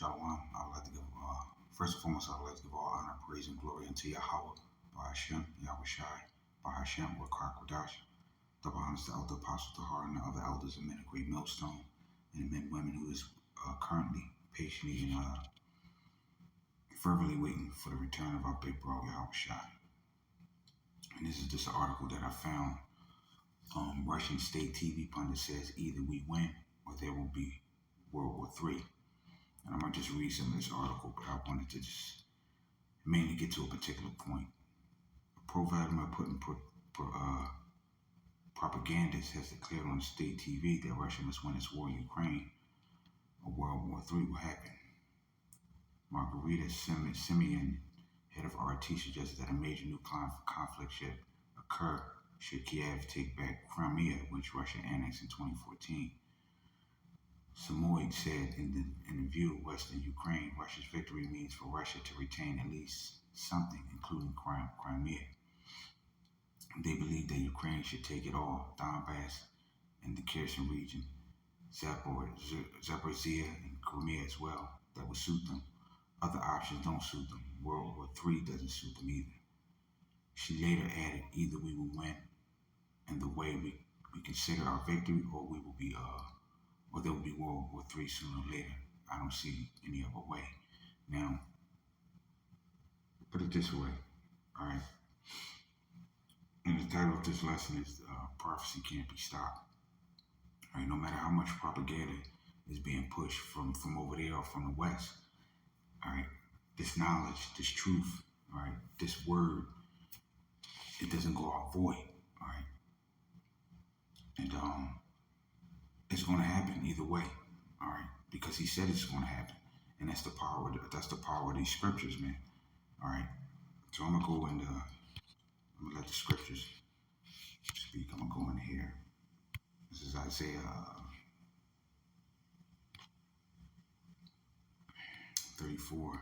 Shalom. I would like to give, first and foremost, I would like to give all honor, praise, and glory unto Yahweh, Bahashem, Yahweh Shai, Bahashem, Wakar Kodash. Double honors to Elder Apostle Tahar and the other elders and men of Great Millstone, and the men and women who is currently, patiently, and fervently waiting for the return of our big bro, Yahweh Shai. And this is just an article that I found. Russian state TV pundit says either we win or there will be World War III. And I'm going to just read some of this article, but I wanted to just mainly get to a particular point. Pro-Vladimir Putin propagandist has declared on state TV that Russia must win its war in Ukraine, or World War III will happen. Margarita Simeon, head of RT, suggested that a major nuclear conflict should occur should Kiev take back Crimea, which Russia annexed in 2014. Samoyed said in the View Western Ukraine, Russia's victory means for Russia to retain at least something, including Crimea. They believe that Ukraine should take it all, Donbass and the Kherson region, Zaporizhia and Crimea as well. That would suit them. Other options don't suit them. World War III doesn't suit them either. She later added, either we will win in the way we consider our victory, or we will be or there will be World War III sooner or later. I don't see any other way. Now, put it this way, all right? And the title of this lesson is Prophecy Can't Be Stopped. All right, no matter how much propaganda is being pushed from over there or from the West, all right, this knowledge, this truth, all right, this word, it doesn't go out void, all right? And it's going to happen either way, all right? Because he said it's going to happen, and that's the power. That's the power of these scriptures, man. All right. So I'm gonna go and I'm gonna let the scriptures speak. I'm gonna go in here. This is Isaiah 34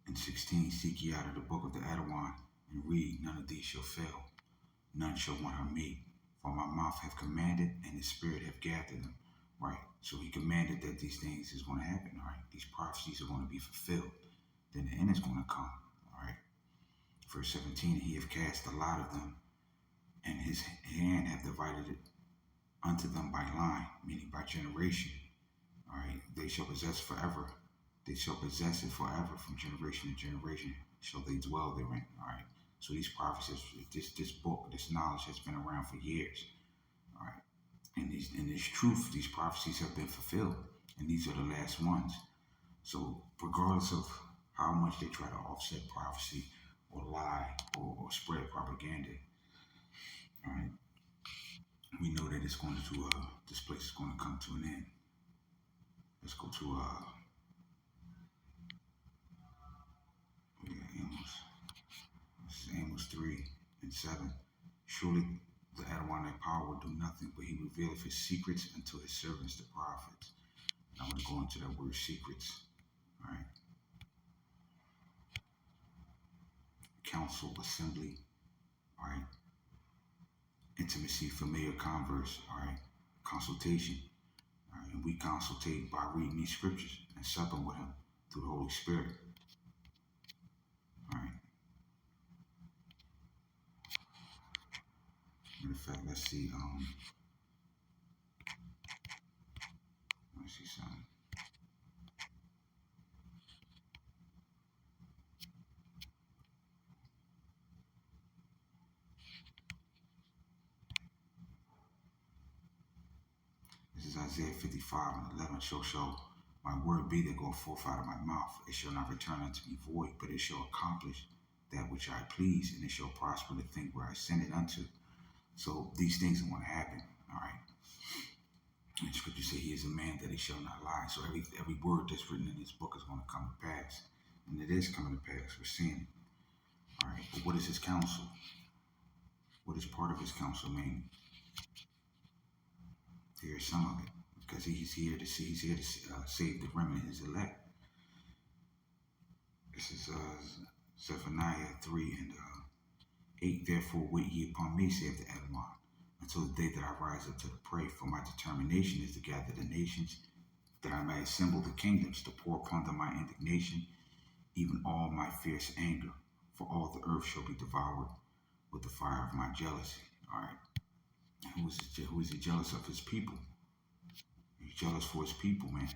and 16. Seek ye out of the book of the Adawan and read. None of these shall fail. None shall want her meat. For my mouth have commanded, and the Spirit have gathered them. Right. So he commanded that these things is going to happen. All right. These prophecies are going to be fulfilled. Then the end is going to come. All right. Verse 17. He have cast a lot of them, and his hand have divided it unto them by line, meaning by generation. All right. They shall possess forever. They shall possess it forever. From generation to generation shall they dwell therein. All right. So these prophecies, this book, this knowledge has been around for years. All right. And this truth, these prophecies have been fulfilled. And these are the last ones. So regardless of how much they try to offset prophecy or lie or spread propaganda, all right, we know that it's going to, this place is going to come to an end. Let's go to, Amos 3 and 7. Surely the Adonai power will do nothing, but he revealeth his secrets unto his servants, the prophets. And I'm going to go into that word secrets. All right. Council, assembly. All right. Intimacy, familiar converse. All right. Consultation. All right. And we consultate by reading these scriptures and supping with him through the Holy Spirit. All right. Matter of fact, let's see. Let's see something. This is Isaiah 55 and 11. Shall my word be that go forth out of my mouth. It shall not return unto me void, but it shall accomplish that which I please, and it shall prosper the thing where I send it unto. So these things are going to happen, all right? And scripture say he is a man that he shall not lie. So every word that's written in this book is going to come to pass. And it is coming to pass. We're seeing it. All right, but what is his counsel? What is part of his counsel mean? Here's some of it. Because he's here to save the remnant, his elect. This is Zephaniah 3 and 8. Therefore wait ye upon me, saith the Adonai, until the day that I rise up to the prey. For my determination is to gather the nations that I may assemble the kingdoms to pour upon them my indignation, even all my fierce anger, for all the earth shall be devoured with the fire of my jealousy. All right. Who is he jealous of? His people. He's jealous for his people, man.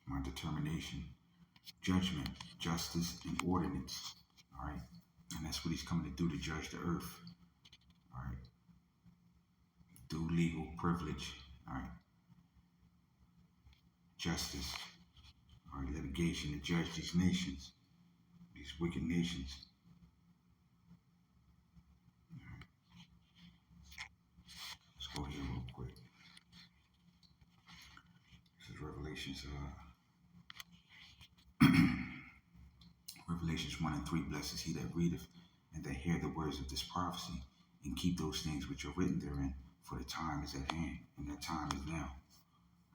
My determination, judgment, justice, and ordinance. All right. And that's what he's coming to do, to judge the earth. All right. Through legal privilege. All right. Justice. All right. Litigation to judge these nations, these wicked nations. All right. Let's go here real quick. This is Revelations 1 and 3. Blessed is he that readeth and that hear the words of this prophecy, and keep those things which are written therein, for the time is at hand, and that time is now.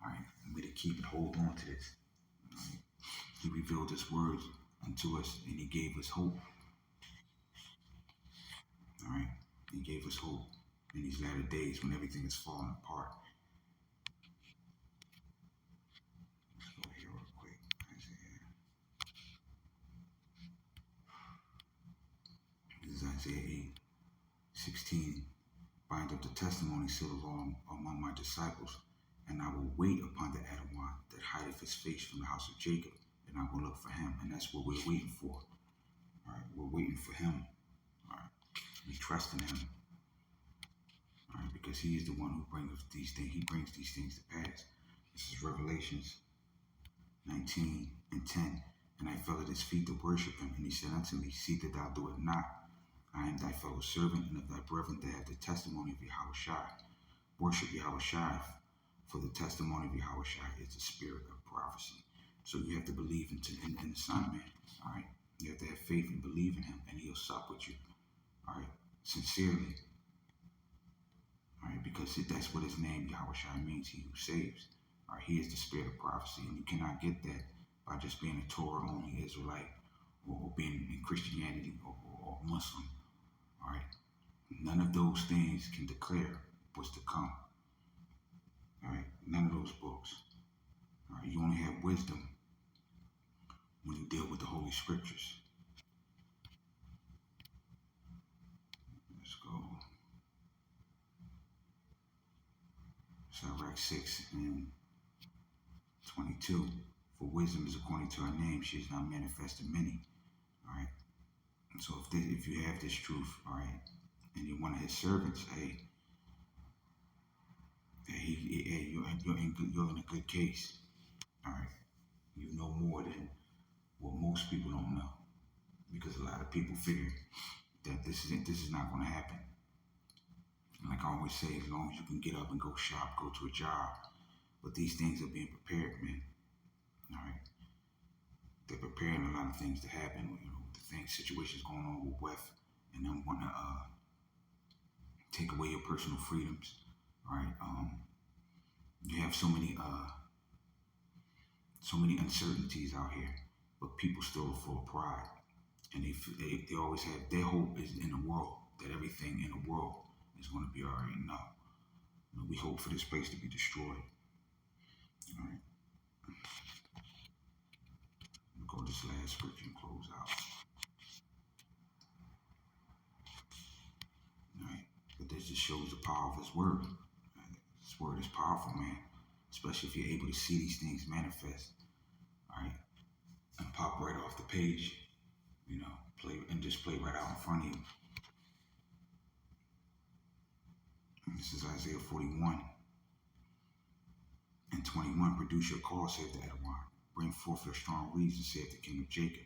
All right, and we to keep it, hold on to this. All right. He revealed his words unto us, and he gave us hope. All right, he gave us hope in these latter days when everything is falling apart. Let's go here real quick. Isaiah. This is Isaiah 8:16. Bind up the testimony still along among my disciples, and I will wait upon the Adawan that hideth his face from the house of Jacob, and I will look for him. And that's what we're waiting for. All right, we're waiting for him. All right, we trust in him. All right, because he is the one who brings these things. He brings these things to pass. This is Revelations 19 and 10. And I fell at his feet to worship him, and he said unto me, see that thou do it not. I am thy fellow servant and of thy brethren that have the testimony of Yahushua. Worship Yahushua, for the testimony of Yahushua is the spirit of prophecy. So you have to believe in the Son, man. All right, you have to have faith and believe in him, and he'll sup with you. All right, sincerely. All right, because that's what his name Yahushua means, he who saves. All right, he is the spirit of prophecy, and you cannot get that by just being a Torah only Israelite, or being in Christianity, or Muslim. All right, none of those things can declare what's to come. All right, none of those books. All right, you only have wisdom when you deal with the Holy Scriptures. Let's go. Sirach 6 and 22. For wisdom is according to her name, she is not manifest in many. All right. And so if you have this truth, all right, and you're one of his servants, you're in a good case. All right. You know more than what most people don't know, because a lot of people figure that this is not going to happen. And like I always say, as long as you can get up and go shop, go to a job, but these things are being prepared, man. All right. They're preparing a lot of things to happen. You know, situations going on with WEF, and them want to take away your personal freedoms. All right. You have so many uncertainties out here, but people still are full of pride, and they always have their hope is in the world, that everything in the world is going to be all right. No, we hope for this place to be destroyed. All right. We'll go to this last scripture and close out. All right. But this just shows the power of his word. His word is powerful, man. Especially if you're able to see these things manifest. All right. And pop right off the page. You know, play right out in front of you. And this is Isaiah 41 and 21. Produce your cause, saith the Adawan. Bring forth your strong reasons, saith the king of Jacob.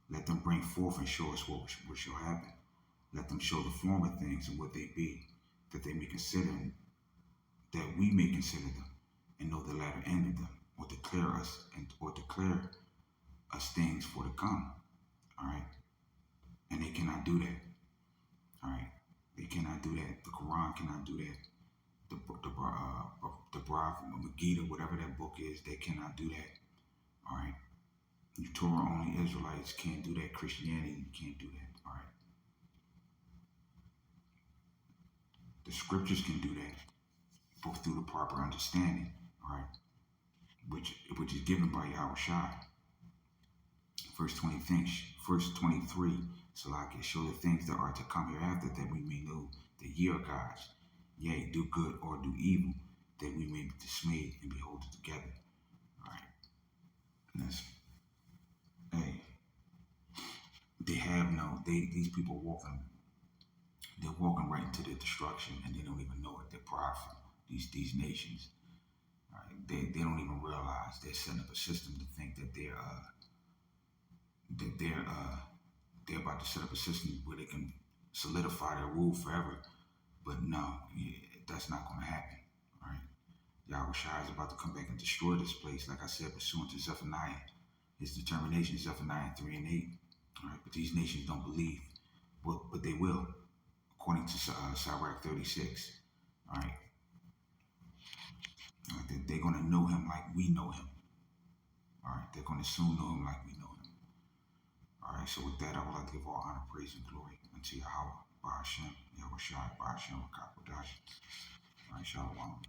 Let them bring forth and show us what shall happen. Let them show the former things and what they be, that they may consider, that we may consider them, and know the latter end of them, or declare us things for to come. All right, and they cannot do that. All right, they cannot do that. The Quran cannot do that. The Megiddo, whatever that book is, they cannot do that. All right, you Torah only Israelites can't do that. Christianity can't do that. All right. The scriptures can do that, both through the proper understanding, all right? which is given by Yahweh Shai. Verse 23, Salakia, show the things that are to come hereafter, that we may know the year of God's. Yea, do good or do evil, that we may be dismayed and behold it together. All right. Hey, these people they're walking right into their destruction, and they don't even know it. They're prideful, these nations. All right. They don't even realize they're setting up a system to think that they're about to set up a system where they can solidify their rule forever. But no, that's not going to happen. All right. Yahweh Shai is about to come back and destroy this place, like I said, pursuant to Zephaniah. His determination, Zephaniah 3 and 8. All right. But these nations don't believe. But they will, according to Sirach 36. All right. They're going to know him like we know him. All right. They're going to soon know him like we know him. All right. So with that, I would like to give all honor, praise, and glory unto Yahweh, Ba'ashem, Yahweh Shai, Ba'ashem, Rakakodash. All right. Shalom.